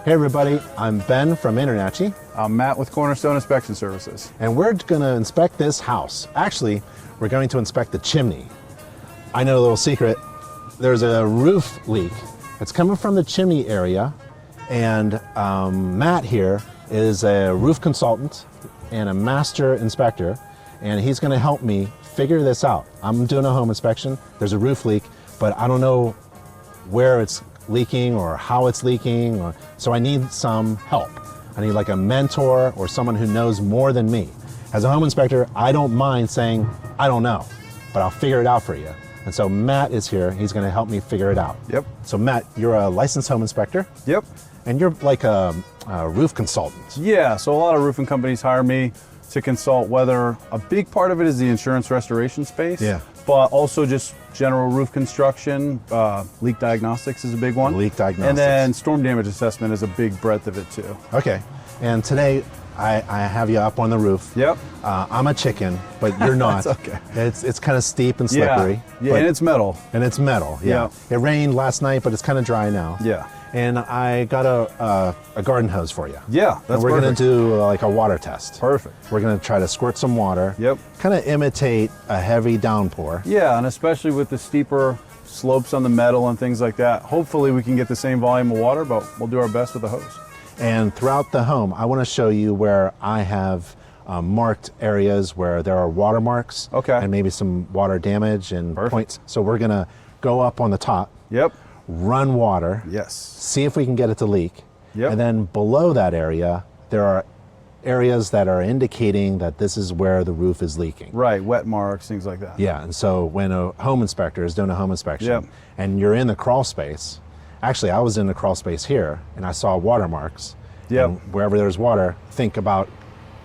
Hey everybody, I'm Ben from Internachi, I'm Matt with Cornerstone Inspection Services. and we're going to inspect this house. Actually, we're going to inspect the chimney. I know a little secret. There's a roof leak. It's coming from the chimney area, and Matt here is a roof consultant and a master inspector, and he's going to help me figure this out. I'm doing a home inspection. There's a roof leak, but I don't know where it's leaking or how it's leaking, so I need some help. I need like a mentor or someone who knows more than me. As a home inspector, I don't mind saying, I don't know, but I'll figure it out for you. And so Matt is here. He's going to help me figure it out. Yep. So Matt, you're a licensed home inspector. Yep. And you're like a roof consultant. Yeah, so a lot of roofing companies hire me to consult whether a big part of it is the insurance restoration space, Yeah. but also just general roof construction. Leak diagnostics is a big one. Leak diagnostics. And then storm damage assessment is a big breadth of it too. Okay. And today I have you up on the roof. Yep. I'm a chicken, but you're not. That's okay. It's kind of steep and slippery. Yeah, and it's metal. And it's metal, yeah. Yeah. It rained last night, but it's kind of dry now. Yeah. And I got a garden hose for you. Yeah, that's and we're perfect. gonna do like a water test. Perfect. We're gonna try to squirt some water. Yep. Kind of imitate a heavy downpour. Yeah, and especially with the steeper slopes on the metal and things like that, hopefully we can get the same volume of water, but we'll do our best with the hose. And throughout the home, I wanna show you where I have marked areas where there are water marks. Okay. And maybe some water damage and Perfect. points. So we're gonna go up on the top, Yep. run water, Yes. see if we can get it to leak. Yep. And then below that area, there are areas that are indicating that this is where the roof is leaking. Right, wet marks, things like that. Yeah, and so when a home inspector is doing a home inspection Yep. and you're in the crawl space, actually I was in the crawl space here and I saw water marks. Yep. And wherever there's water, think about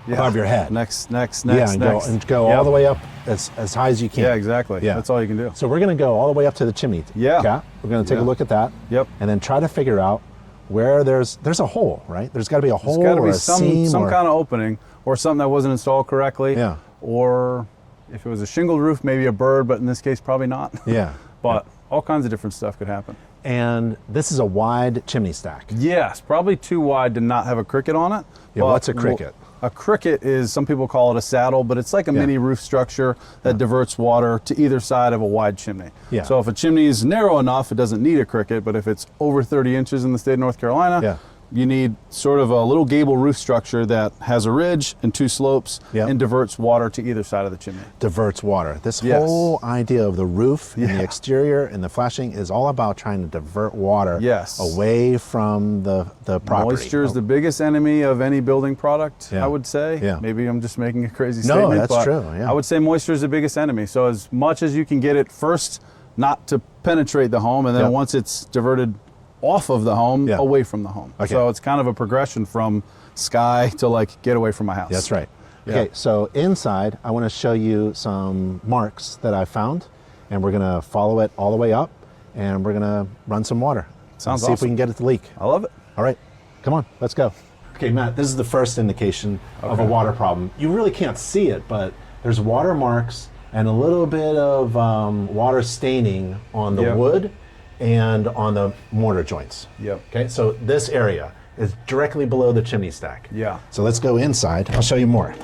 above your head. Next, Yeah, and go all the way up as high as you can. Yeah, exactly. Yeah. That's all you can do. So we're gonna go all the way up to the chimney. Yeah. Cap. We're gonna take a Yeah. look at that. Yep. And then try to figure out where there's a hole, right? There's got to be a hole There's got to or be a seam some or, kind of opening or something that wasn't installed correctly. Yeah. Or if it was a shingled roof, maybe a bird, but in this case, probably not. Yeah. But all kinds of different stuff could happen. And this is a wide chimney stack. Yes, probably too wide to not have a cricket on it. Yeah, but what's a cricket? A cricket is, some people call it a saddle, but it's like a mini roof structure that diverts water to either side of a wide chimney. Yeah. So if a chimney is narrow enough, it doesn't need a cricket, but if it's over 30 inches in the state of North Carolina, Yeah. you need sort of a little gable roof structure that has a ridge and two slopes Yeah. and diverts water to either side of the chimney. Diverts water. This Yes. whole idea of the roof and the Yeah. exterior and the flashing is all about trying to divert water Yes. away from the property. Moisture is the biggest enemy of any building product, Yeah. I would say. Yeah. Maybe I'm just making a crazy No, statement. that's but true, yeah. I would say moisture is the biggest enemy. So as much as you can get it first not to penetrate the home, and then Yeah. once it's diverted off of the home, Yeah. away from the home. Okay. So it's kind of a progression from sky to like get away from my house. That's right. Yeah. Okay, so inside, I want to show you some marks that I found, and we're going to follow it all the way up, and we're going to run some water. Sounds See if we awesome. can get it to leak. I love it. All right, come on, let's go. Okay, Matt, this is the first indication of a water problem. You really can't see it, but there's water marks and a little bit of water staining on the Yep. wood and on the mortar joints. Yep. Okay, so this area is directly below the chimney stack. Yeah. So let's go inside. I'll show you more.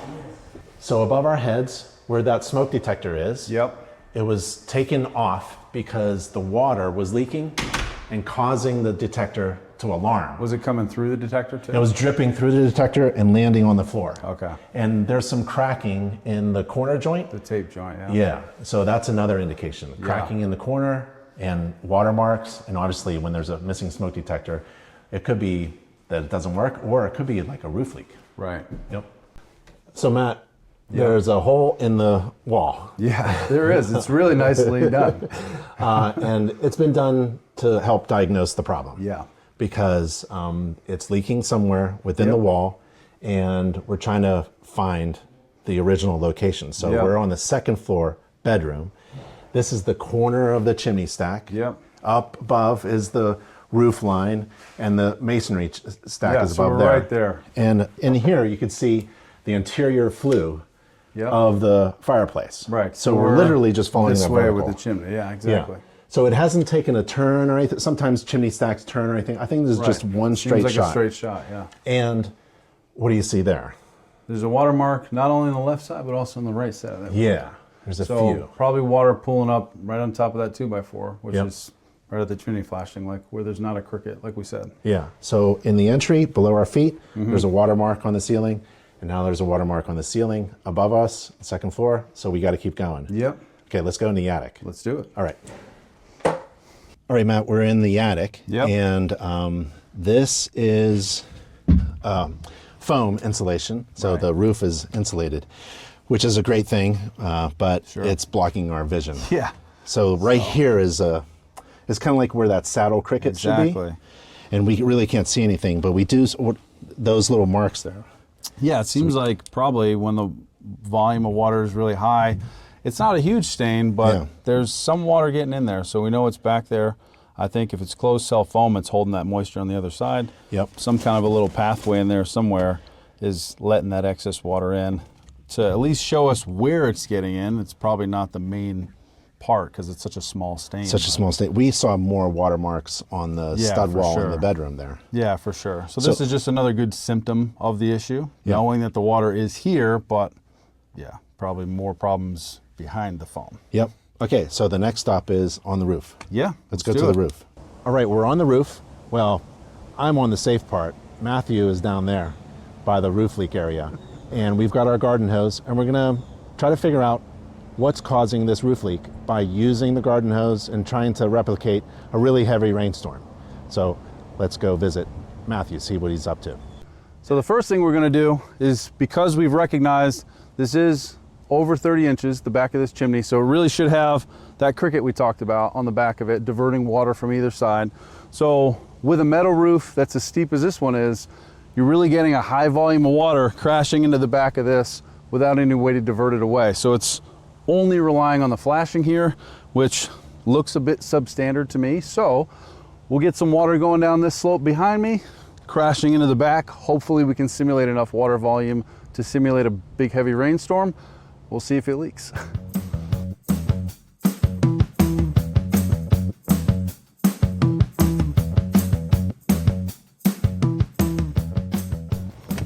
So above our heads, where that smoke detector is, Yep. it was taken off because the water was leaking and causing the detector to alarm. Was it coming through the detector too? It was dripping through the detector and landing on the floor. Okay. And there's some cracking in the corner joint. The tape joint, yeah. Yeah, so that's another indication. Cracking in the corner and water marks, and obviously when there's a missing smoke detector, it could be that it doesn't work, or it could be like a roof leak. Right. Yep. So Matt, there's a hole in the wall. Yeah, there is. It's really nicely done. And it's been done to help diagnose the problem. Yeah. Because it's leaking somewhere within the wall, and we're trying to find the original location. So Yep. we're on the second floor bedroom. This is the corner of the chimney stack. Yep. Up above is the roof line, and the masonry stack Yeah, is so above we're there. right there. And in here you can see the interior flue Yep. of the fireplace. Right. So we're literally just following this the way vertical. with the chimney. Yeah, exactly. Yeah. So it hasn't taken a turn or anything. Sometimes chimney stacks turn or anything. I think this is just one straight Seems like shot. a straight shot, yeah. And what do you see there? There's a watermark not only on the left side, but also on the right side of that. Yeah, there's a few. Probably water pooling up right on top of that 2x4, which Yep. is right at the chimney flashing, like where there's not a cricket, like we said. Yeah, so in the entry, below our feet, there's a watermark on the ceiling, and now there's a watermark on the ceiling above us, second floor, so we gotta keep going. Yep. Okay, let's go in the attic. Let's do it. All right. All right, Matt, we're in the attic, Yep. and this is foam insulation, so Right. the roof is insulated, which is a great thing, but it's blocking our vision. Yeah. So right here is it's kind of like where that saddle cricket should be, Exactly. and we really can't see anything, but we do those little marks there. Yeah, it seems like probably when the volume of water is really high, it's not a huge stain, but Yeah. there's some water getting in there, so we know it's back there. I think if it's closed cell foam, it's holding that moisture on the other side. Yep. Some kind of a little pathway in there somewhere is letting that excess water in to at least show us where it's getting in. It's probably not the main part because it's such a small stain. Such a small state. We saw more watermarks on the Yeah, stud for wall in sure. the bedroom there. Yeah, for sure. So this is just another good symptom of the issue, Yeah. knowing that the water is here, but yeah, probably more problems behind the foam. Yep. Okay, so the next stop is on the roof. Yeah, Let's go do to it. the roof. All right, we're on the roof. Well, I'm on the safe part. Matthew is down there by the roof leak area. And we've got our garden hose, and we're gonna try to figure out what's causing this roof leak by using the garden hose and trying to replicate a really heavy rainstorm. So let's go visit Matthew, see what he's up to. So the first thing we're gonna do is, because we've recognized this is over 30 inches, the back of this chimney, so it really should have that cricket we talked about on the back of it, diverting water from either side. So with a metal roof that's as steep as this one is, you're really getting a high volume of water crashing into the back of this without any way to divert it away. So it's only relying on the flashing here, which looks a bit substandard to me. So we'll get some water going down this slope behind me, crashing into the back. Hopefully we can simulate enough water volume to simulate a big heavy rainstorm. We'll see if it leaks.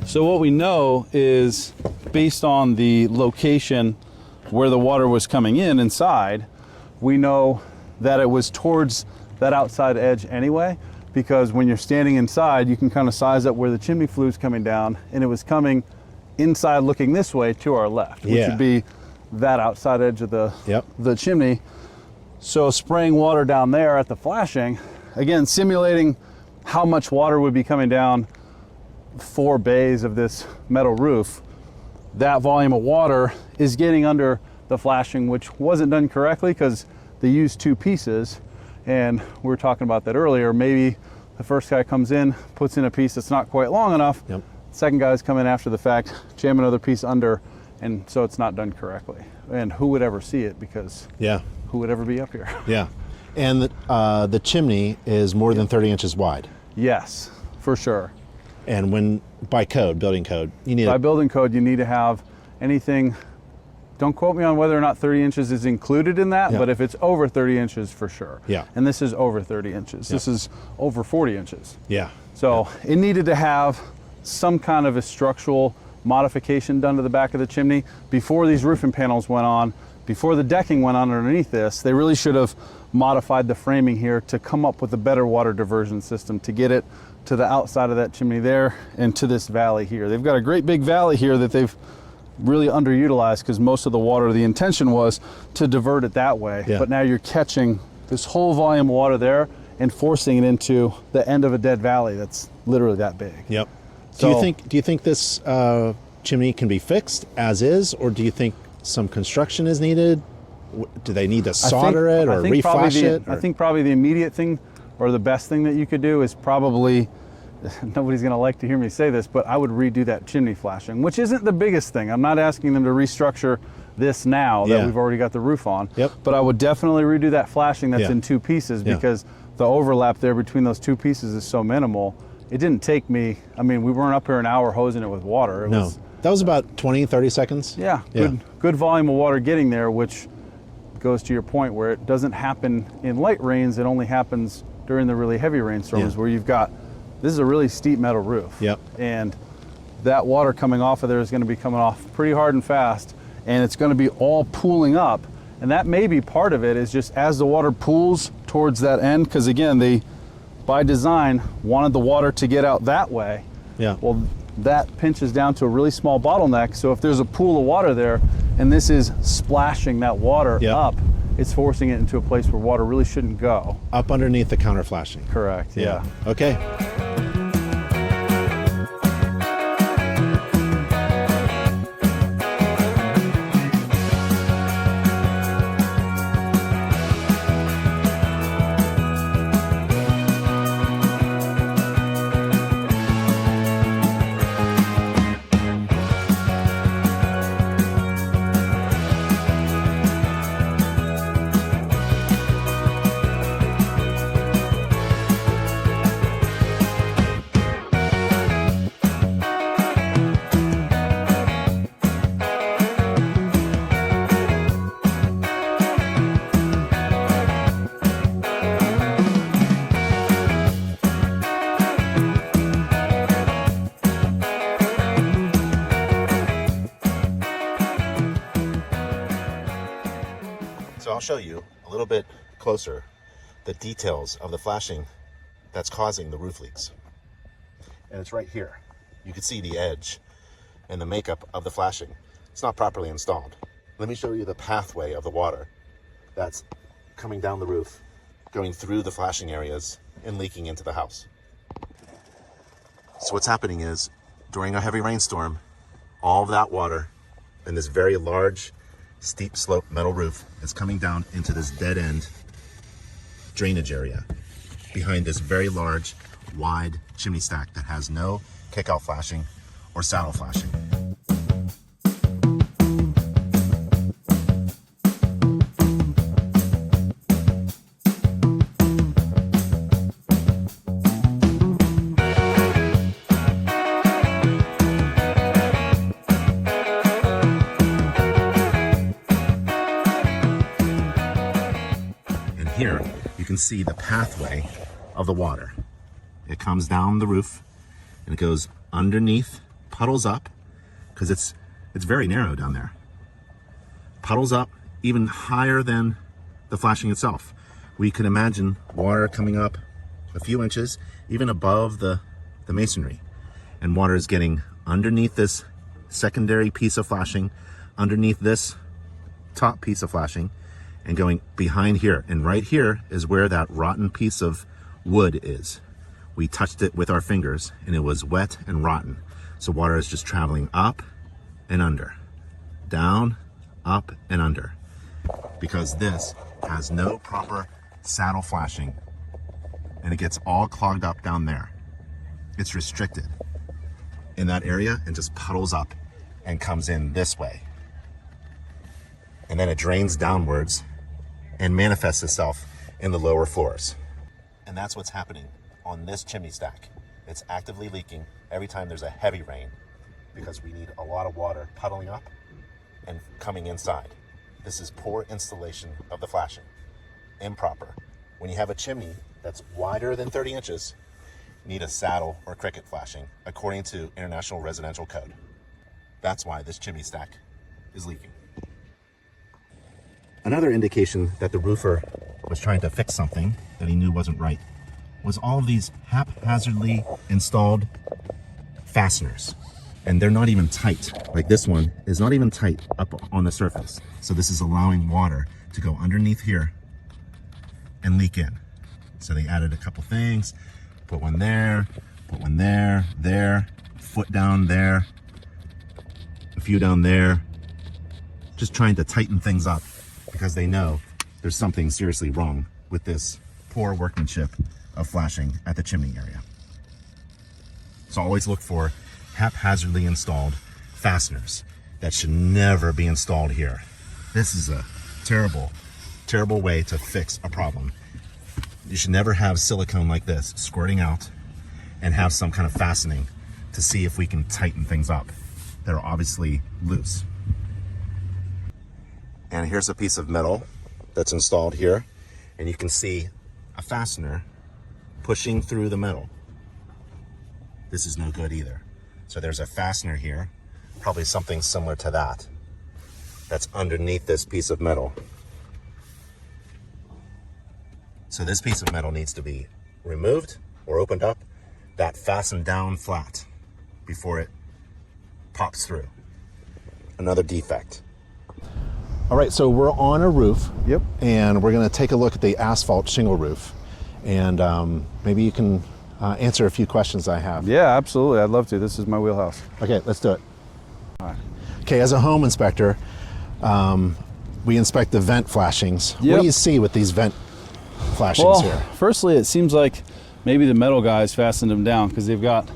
So what we know is, based on the location where the water was coming in inside, we know that it was towards that outside edge anyway, because when you're standing inside, you can kind of size up where the chimney flue is coming down, and it was coming inside looking this way to our left, which Yeah. would be that outside edge of the chimney. So spraying water down there at the flashing, again, simulating how much water would be coming down 4 bays of this metal roof, that volume of water is getting under the flashing, which wasn't done correctly because they used 2 pieces. And we were talking about that earlier. Maybe the first guy comes in, puts in a piece that's not quite long enough. Yep. Second guy's come in after the fact, jam another piece under, and so it's not done correctly. And who would ever see it, because Yeah, who would ever be up here? yeah. And the chimney is more than 30 inches wide. Yes, for sure. And when, by code, building code, you need By building code, you need to have anything, don't quote me on whether or not 30 inches is included in that, Yeah. but if it's over 30 inches, for sure. Yeah. And this is over 30 inches. This is over 40 inches. Yeah. So it needed to have some kind of a structural modification done to the back of the chimney before these roofing panels went on, before the decking went on underneath this. They really should have modified the framing here to come up with a better water diversion system to get it to the outside of that chimney there and to this valley here. They've got a great big valley here that they've really underutilized, because most of the water, the intention was to divert it that way. Yeah. But now you're catching this whole volume of water there and forcing it into the end of a dead valley that's literally that big. Yep. So- Do you think this chimney can be fixed as is, or do you think some construction is needed? Do they need to solder it or reflash it? I think probably the immediate thing, or the best thing that you could do, is probably, nobody's going to like to hear me say this, but I would redo that chimney flashing, which isn't the biggest thing. I'm not asking them to restructure this now that Yeah. we've already got the roof on. Yep. But I would definitely redo that flashing that's Yeah. in 2 pieces, Yeah. because the overlap there between those 2 pieces is so minimal. It didn't take me, I mean, we weren't up here an hour hosing it with water. It No. was, That was about 20, 30 seconds. yeah, good volume of water getting there, which goes to your point where it doesn't happen in light rains, it only happens during the really heavy rainstorms where you've got, this is a really steep metal roof. Yep. And that water coming off of there is going to be coming off pretty hard and fast, and it's going to be all pooling up. And that may be part of it, is just as the water pools towards that end, because again, they, by design, wanted the water to get out that way. Yeah. Well, that pinches down to a really small bottleneck. So if there's a pool of water there, and this is splashing that water up, it's forcing it into a place where water really shouldn't go. Up underneath the counter flashing. Correct, yeah. Okay. So I'll show you a little bit closer the details of the flashing that's causing the roof leaks. And it's right here. You can see the edge and the makeup of the flashing. It's not properly installed. Let me show you the pathway of the water that's coming down the roof, going through the flashing areas and leaking into the house. So what's happening is, during a heavy rainstorm, all of that water in this very large, steep slope metal roof is coming down into this dead end drainage area behind this very large, wide chimney stack that has no kickout flashing or saddle flashing. Here, you can see the pathway of the water. It comes down the roof and it goes underneath, puddles up, because it's very narrow down there. Puddles up even higher than the flashing itself. We could imagine water coming up a few inches, even above the masonry. And water is getting underneath this secondary piece of flashing, underneath this top piece of flashing, and going behind here. And right here is where that rotten piece of wood is. We touched it with our fingers and it was wet and rotten. So water is just traveling up and under, down, up and under, because this has no proper saddle flashing and it gets all clogged up down there. It's restricted in that area and just puddles up and comes in this way. And then it drains downwards and manifests itself in the lower floors. And that's what's happening on this chimney stack. It's actively leaking every time there's a heavy rain because we need a lot of water puddling up and coming inside. This is poor installation of the flashing, improper. When you have a chimney that's wider than 30 inches, you need a saddle or cricket flashing according to International Residential Code. That's why this chimney stack is leaking. Another indication that the roofer was trying to fix something that he knew wasn't right was all of these haphazardly installed fasteners. And they're not even tight. Like this one is not even tight up on the surface. So this is allowing water to go underneath here and leak in. So they added a couple things, put one there, there, foot down there, a few down there, just trying to tighten things up, because they know there's something seriously wrong with this poor workmanship of flashing at the chimney area. So always look for haphazardly installed fasteners that should never be installed here. This is a terrible, terrible way to fix a problem. You should never have silicone like this squirting out and have some kind of fastening to see if we can tighten things up that are obviously loose. And here's a piece of metal that's installed here, and you can see a fastener pushing through the metal. This is no good either. So there's a fastener here, probably something similar to that, that's underneath this piece of metal. So this piece of metal needs to be removed or opened up, that fastened down flat before it pops through. Another defect. All right, so we're on a roof. Yep. And we're gonna take a look at the asphalt shingle roof. And maybe you can answer a few questions I have. Yeah, absolutely. I'd love to. This is my wheelhouse. Okay, let's do it. All right. Okay, as a home inspector, we inspect the vent flashings. What Yep. do you see with these vent flashings Well, here? firstly, it seems like maybe the metal guys fastened them down because they've got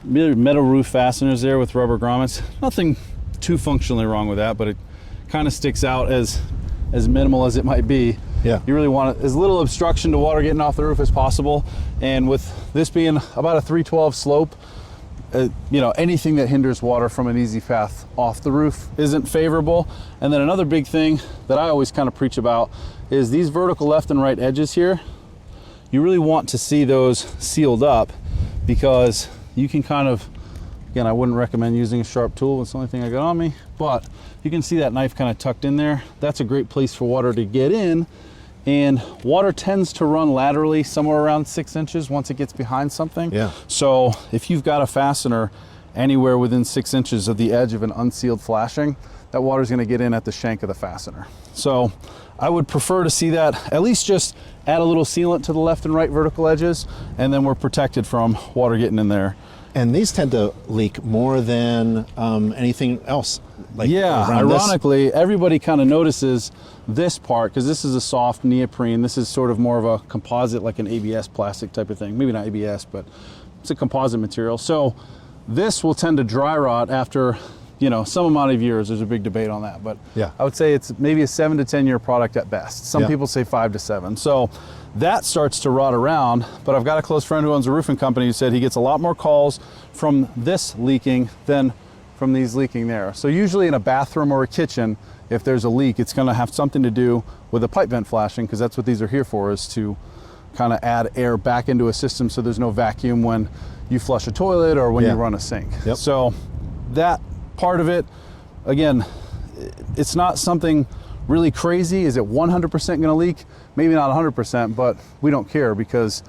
metal roof fasteners there with rubber grommets. Nothing too functionally wrong with that, but it kind of sticks out as minimal as it might be. Yeah. You really want as little obstruction to water getting off the roof as possible. And with this being about a 312 slope, you know, anything that hinders water from an easy path off the roof isn't favorable. And then another big thing that I always kind of preach about is these vertical left and right edges here. You really want to see those sealed up because you can kind of, again, I wouldn't recommend using a sharp tool. It's the only thing I got on me, but you can see that knife kind of tucked in there. That's a great place for water to get in. And water tends to run laterally somewhere around 6 inches once it gets behind something. Yeah. So if you've got a fastener anywhere within 6 inches of the edge of an unsealed flashing, that water's gonna get in at the shank of the fastener. So I would prefer to see that, at least just add a little sealant to the left and right vertical edges, and then we're protected from water getting in there. And these tend to leak more than anything else. Like Yeah, around this. ironically, everybody kind of notices this part because this is a soft neoprene. This is sort of more of a composite, like an ABS plastic type of thing. Maybe not ABS, but it's a composite material. So this will tend to dry rot after, you know, some amount of years. There's a big debate on that, but Yeah. I would say it's maybe a 7 to 10 year product at best. Some Yeah. people say 5 to 7. So that starts to rot around, but I've got a close friend who owns a roofing company who said he gets a lot more calls from this leaking than from these leaking there. So usually in a bathroom or a kitchen, if there's a leak, it's gonna have something to do with a pipe vent flashing, because that's what these are here for, is to kind of add air back into a system so there's no vacuum when you flush a toilet or when Yeah. you run a sink. Yep. So that part of it, again, it's not something really crazy. Is it 100% gonna leak? Maybe not 100%, but we don't care because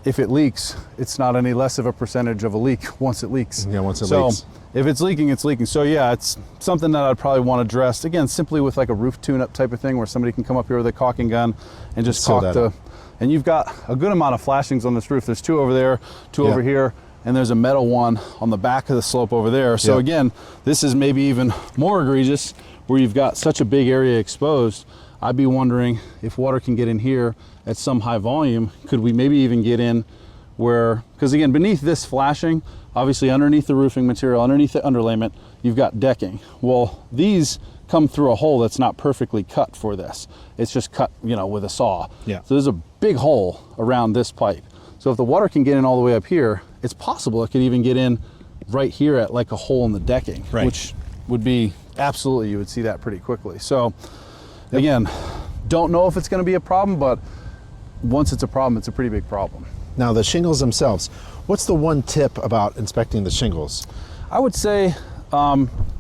if it leaks, it's not any less of a percentage of a leak once it leaks. Yeah, once it so leaks. if it's leaking, it's leaking. So yeah, it's something that I'd probably want addressed, again, simply with like a roof tune-up type of thing where somebody can come up here with a caulking gun and just Seal caulk that the, up. and you've got a good amount of flashings on this roof. There's 2 over there, 2 Yeah. over here, and there's a metal one on the back of the slope over there. So Yeah. again, this is maybe even more egregious where you've got such a big area exposed. I'd be wondering if water can get in here at some high volume. Could we maybe even get in where, because again, beneath this flashing, obviously underneath the roofing material, underneath the underlayment, you've got decking. Well, these come through a hole that's not perfectly cut for this. It's just cut, you know, with a saw. Yeah. So there's a big hole around this pipe. So if the water can get in all the way up here, it's possible it could even get in right here at like a hole in the decking, Right. which would be absolutely, you would see that pretty quickly. So again, don't know if it's going to be a problem, but once it's a problem, it's a pretty big problem. Now the shingles themselves, what's the one tip about inspecting the shingles? I would say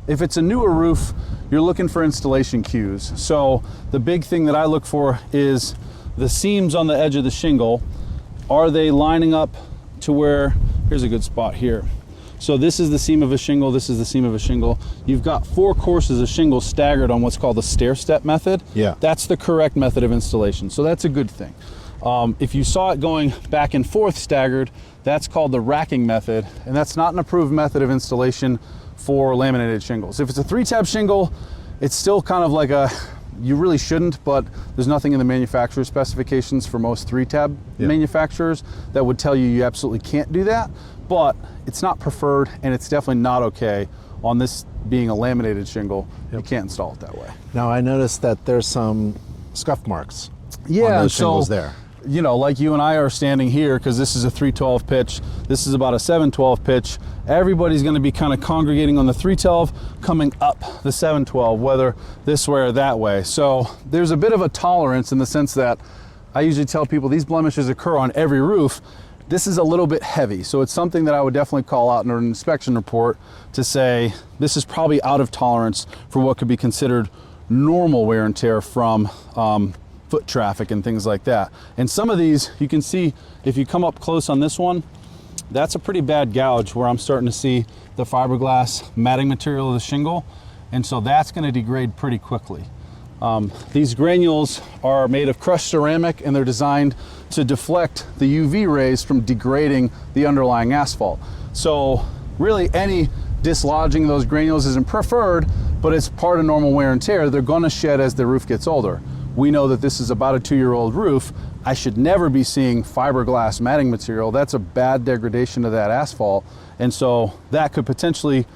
if it's a newer roof, you're looking for installation cues. So the big thing that I look for is the seams on the edge of the shingle. Are they lining up to where, here's a good spot here. So this is the seam of a shingle, this is the seam of a shingle. You've got 4 courses of shingle staggered on what's called the stair-step method. Yeah. That's the correct method of installation, so that's a good thing. If you saw it going back and forth staggered, that's called the racking method, and that's not an approved method of installation for laminated shingles. If it's a 3-tab shingle, it's still kind of like a, you really shouldn't, but there's nothing in the manufacturer's specifications for most 3-tab manufacturers that would tell you you absolutely can't do that, but it's not preferred, and it's definitely not okay on this being a laminated shingle. You can't install it that way. Now I noticed that there's some scuff marks on Yeah, those so shingles there. you know, like you and I are standing here, because this is a 312 pitch, this is about a 712 pitch, everybody's going to be kind of congregating on the 312, coming up the 712, whether this way or that way. So there's a bit of a tolerance in the sense that I usually tell people these blemishes occur on every roof. This is a little bit heavy, so it's something that I would definitely call out in an inspection report to say this is probably out of tolerance for what could be considered normal wear and tear from foot traffic and things like that. And some of these, you can see if you come up close on this one, that's a pretty bad gouge where I'm starting to see the fiberglass matting material of the shingle, and so that's going to degrade pretty quickly. These granules are made of crushed ceramic, and they're designed to deflect the UV rays from degrading the underlying asphalt. So really any dislodging of those granules isn't preferred, but it's part of normal wear and tear. They're going to shed as the roof gets older. We know that this is about a 2-year-old roof. I should never be seeing fiberglass matting material. That's a bad degradation of that asphalt. And so that could potentially,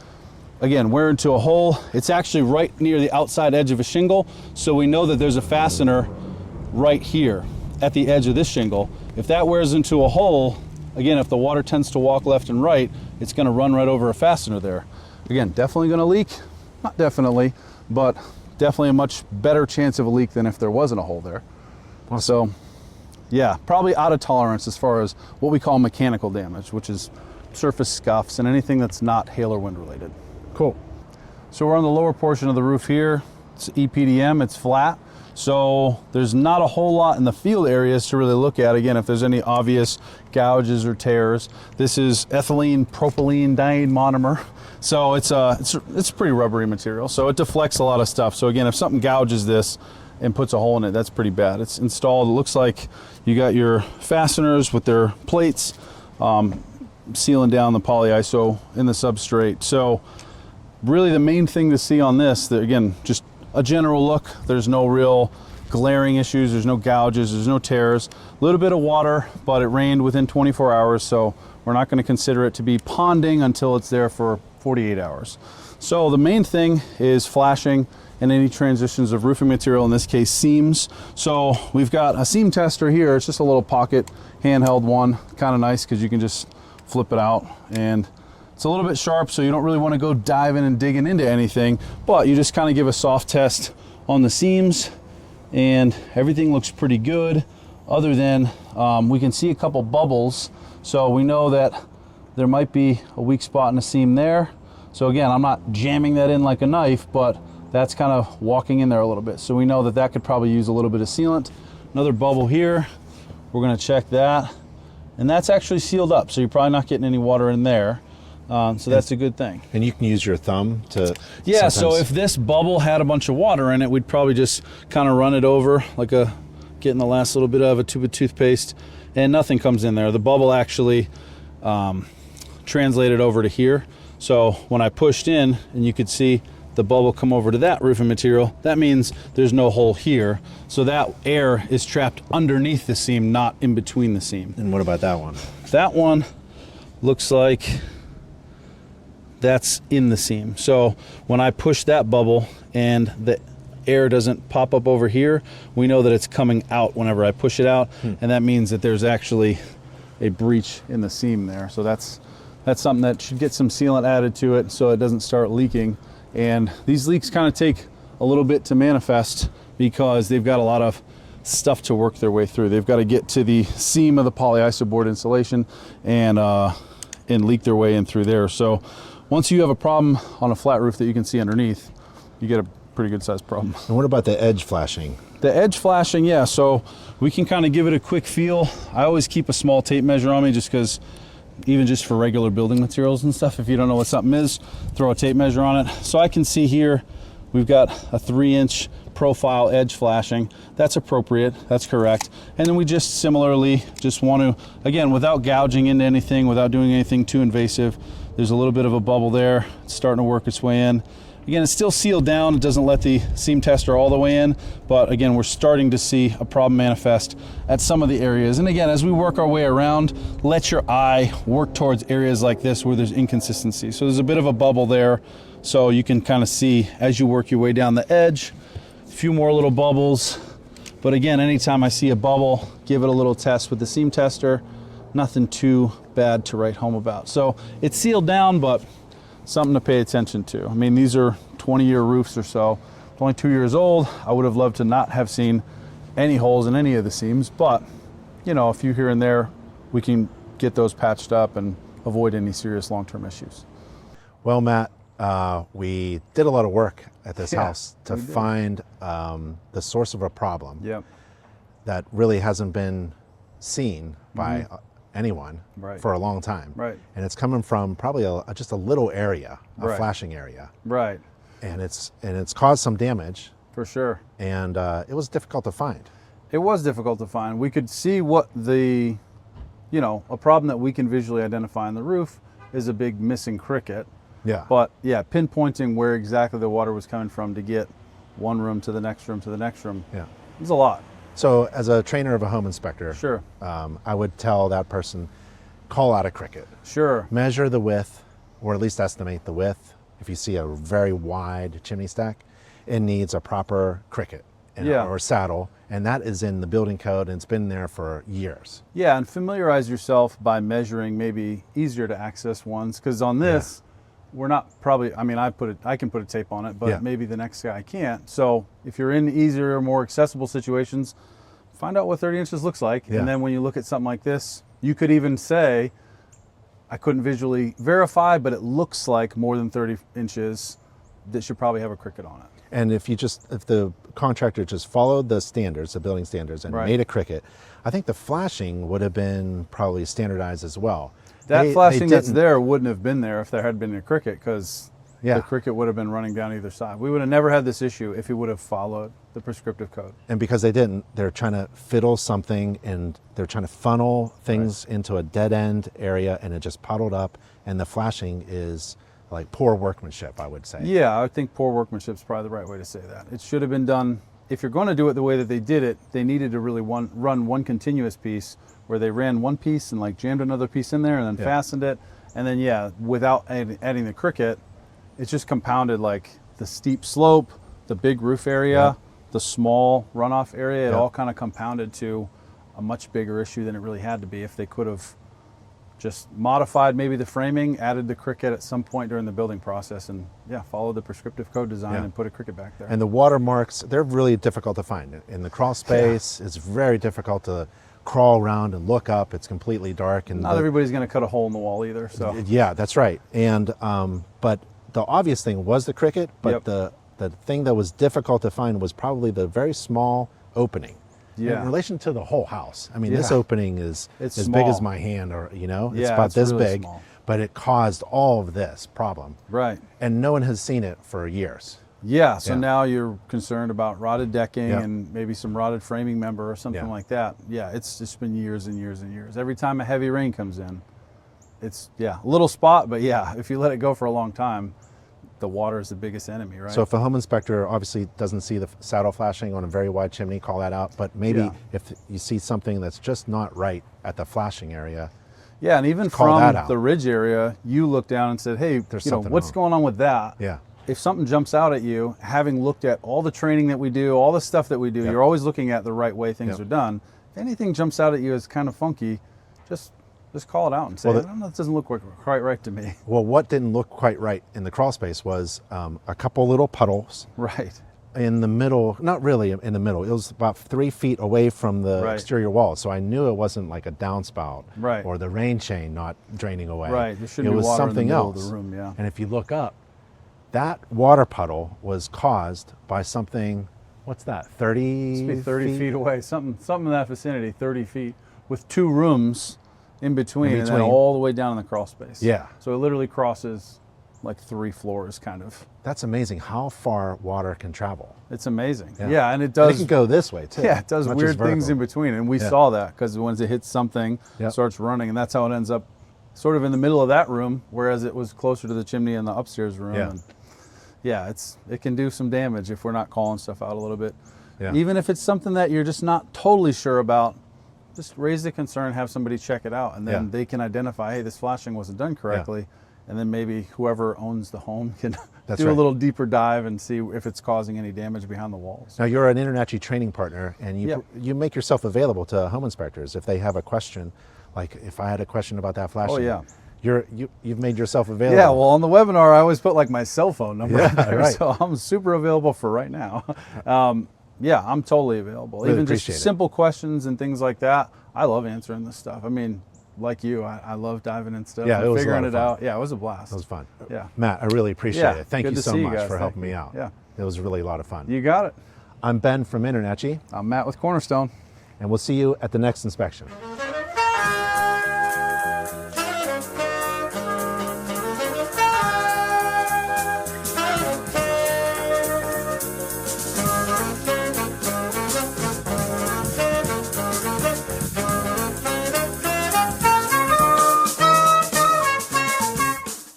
again, wear into a hole. It's actually right near the outside edge of a shingle, so we know that there's a fastener right here at the edge of this shingle. If that wears into a hole, again, if the water tends to walk left and right, it's going to run right over a fastener there. Again, definitely going to leak. Not definitely, but definitely a much better chance of a leak than if there wasn't a hole there. So yeah, probably out of tolerance as far as what we call mechanical damage, which is surface scuffs and anything that's not hail or wind related. Cool. So we're on the lower portion of the roof here. It's EPDM, it's flat. So there's not a whole lot in the field areas to really look at. Again, if there's any obvious gouges or tears, this is ethylene propylene diene monomer. So it's pretty rubbery material. So it deflects a lot of stuff. So again, if something gouges this and puts a hole in it, that's pretty bad. It's installed, it looks like you got your fasteners with their plates sealing down the polyiso in the substrate. So really the main thing to see on this, that again, just a general look, there's no real glaring issues, there's no gouges, there's no tears. A little bit of water, but it rained within 24 hours, so we're not going to consider it to be ponding until it's there for 48 hours. So the main thing is flashing and any transitions of roofing material, in this case seams. So we've got a seam tester here. It's just a little pocket handheld one, kind of nice because you can just flip it out, and it's a little bit sharp, so you don't really want to go diving and digging into anything, but you just kind of give a soft test on the seams, and everything looks pretty good, other than we can see a couple bubbles, so we know that there might be a weak spot in the seam there. So again, I'm not jamming that in like a knife, but that's kind of walking in there a little bit, so we know that that could probably use a little bit of sealant. Another bubble here, we're going to check that, and that's actually sealed up, so you're probably not getting any water in there. So that's a good thing. And you can use your thumb to... Yeah, so if this bubble had a bunch of water in it, we'd probably just kind of run it over, like getting the last little bit of a tube of toothpaste, and nothing comes in there. The bubble actually translated over to here. So when I pushed in, and you could see the bubble come over to that roofing material, that means there's no hole here. So that air is trapped underneath the seam, not in between the seam. And what about that one? That one looks like that's in the seam. So when I push that bubble and the air doesn't pop up over here, we know that it's coming out whenever I push it out, and that means that there's actually a breach in the seam there. So that's something that should get some sealant added to it so it doesn't start leaking. And these leaks kind of take a little bit to manifest because they've got a lot of stuff to work their way through. They've got to get to the seam of the polyiso board insulation and leak their way in through there. So once you have a problem on a flat roof that you can see underneath, you get a pretty good sized problem. And what about the edge flashing? The edge flashing, yeah, so we can kind of give it a quick feel. I always keep a small tape measure on me just because, even just for regular building materials and stuff, if you don't know what something is, throw a tape measure on it. So I can see here, we've got a 3-inch profile edge flashing. That's appropriate, that's correct. And then we just similarly just want to, again, without gouging into anything, without doing anything too invasive, there's a little bit of a bubble there. It's starting to work its way in. Again, it's still sealed down. It doesn't let the seam tester all the way in, but again, we're starting to see a problem manifest at some of the areas. And again, as we work our way around, let your eye work towards areas like this where there's inconsistency. So there's a bit of a bubble there, so you can kind of see as you work your way down the edge, a few more little bubbles, But again, anytime I see a bubble, give it a little test with the seam tester. Nothing too bad to write home about. So it's sealed down, but something to pay attention to. I mean, these are 20-year roofs or so. It's only 2 years old. I would have loved to not have seen any holes in any of the seams, but you know, a few here and there, we can get those patched up and avoid any serious long-term issues. Well, Matt, we did a lot of work at this house to we did. find the source of a problem Yep. that really hasn't been seen by anyone Right. for a long time. Right. And it's coming from probably just a little area, a Right. flashing area. Right. And it's caused some damage, For sure. and it was difficult to find. It was difficult to find. We could see what a problem that we can visually identify on the roof is a big missing cricket. Yeah. But yeah, pinpointing where exactly the water was coming from to get one room to the next room to the next room, Yeah. it's a lot. So as a trainer of a home inspector, Sure. I would tell that person, call out a cricket. Sure. Measure the width, or at least estimate the width. If you see a very wide chimney stack, it needs a proper cricket or saddle, and that is in the building code, and it's been there for years. Yeah, and familiarize yourself by measuring maybe easier to access ones, because on this, we're not probably, I mean, I can put a tape on it, but maybe the next guy can't. So if you're in easier, more accessible situations, find out what 30 inches looks like. Yeah. And then when you look at something like this, you could even say, I couldn't visually verify, but it looks like more than 30 inches that should probably have a cricket on it. And if the contractor just followed the standards, the building standards, and made a cricket, I think the flashing would have been probably standardized as well. That flashing that's there wouldn't have been there if there had been a cricket, because the cricket would have been running down either side. We would have never had this issue if he would have followed the prescriptive code. And because they didn't, they're trying to fiddle something, and they're trying to funnel things into a dead end area, and it just puddled up, and the flashing is like poor workmanship, I would say. Yeah, I think poor workmanship is probably the right way to say that. It should have been done, if you're going to do it the way that they did it, they needed to really run one continuous piece where they ran one piece and like jammed another piece in there and then fastened it. And then, without adding the cricket, it's just compounded like the steep slope, the big roof area, the small runoff area. It all kind of compounded to a much bigger issue than it really had to be if they could have just modified maybe the framing, added the cricket at some point during the building process, and followed the prescriptive code design and put a cricket back there. And the watermarks, they're really difficult to find. In the crawl space, it's very difficult to crawl around and look up. It's completely dark. And not everybody's going to cut a hole in the wall either. So yeah, that's right. And but the obvious thing was the cricket, but the thing that was difficult to find was probably the very small opening. In relation to the whole house. I mean, this opening is as big as my hand, or it's about this really big, but it caused all of this problem. Right. And no one has seen it for years. Yeah, so now you're concerned about rotted decking and maybe some rotted framing member or something like that. Yeah, it's just been years and years and years. Every time a heavy rain comes in, it's, a little spot, but if you let it go for a long time, the water is the biggest enemy, right? So if a home inspector obviously doesn't see the saddle flashing on a very wide chimney, call that out. But maybe if you see something that's just not right at the flashing area, and even from the ridge area, you look down and said, hey, what's going on with that? Yeah. If something jumps out at you, having looked at all the training that we do, all the stuff that we do, you're always looking at the right way things are done. If anything jumps out at you as kind of funky, just call it out and say, I don't know, this doesn't look quite right to me. Well, what didn't look quite right in the crawl space was a couple little puddles. Right. In the middle, not really in the middle. It was about 3 feet away from the exterior wall. So I knew it wasn't like a downspout or the rain chain not draining away. Right. There shouldn't be water something in the middle else. of the room, And if you look up, that water puddle was caused by something, what's that, 30 Must be 30 feet away, something in that vicinity, 30 feet, with 2 rooms in between, and then all the way down in the crawl space. Yeah. So it literally crosses like 3 floors, kind of. That's amazing how far water can travel. It's amazing. Yeah, and it does. And it can go this way too. Yeah, it does weird things in between, and we saw that because once it hits something, it starts running, and that's how it ends up sort of in the middle of that room, whereas it was closer to the chimney in the upstairs room. Yeah. And it can do some damage if we're not calling stuff out a little bit. Yeah. Even if it's something that you're just not totally sure about, just raise the concern, have somebody check it out, and then they can identify, hey, this flashing wasn't done correctly, and then maybe whoever owns the home can That's do right. a little deeper dive and see if it's causing any damage behind the walls. Now you're an InterNACHI training partner, and you Yep. you make yourself available to home inspectors if they have a question. Like if I had a question about that flashing, yeah. you've made yourself available. Yeah, well, on the webinar, I always put like my cell phone number Yeah, in there, right. so I'm super available for right now. Yeah, I'm totally available. Really Even appreciate just it. simple questions and things like that. I love answering this stuff. I mean, like you, I love diving in stuff Yeah, and it was a figuring lot of it fun. out. Yeah, it was a blast. That was fun. Yeah. Matt, I really appreciate Yeah, it. Thank good you to so see you much guys. for Thank helping you. me out. Yeah. It was really a lot of fun. You got it. I'm Ben from InterNACHI, I'm Matt with Cornerstone. and we'll see you at the next inspection.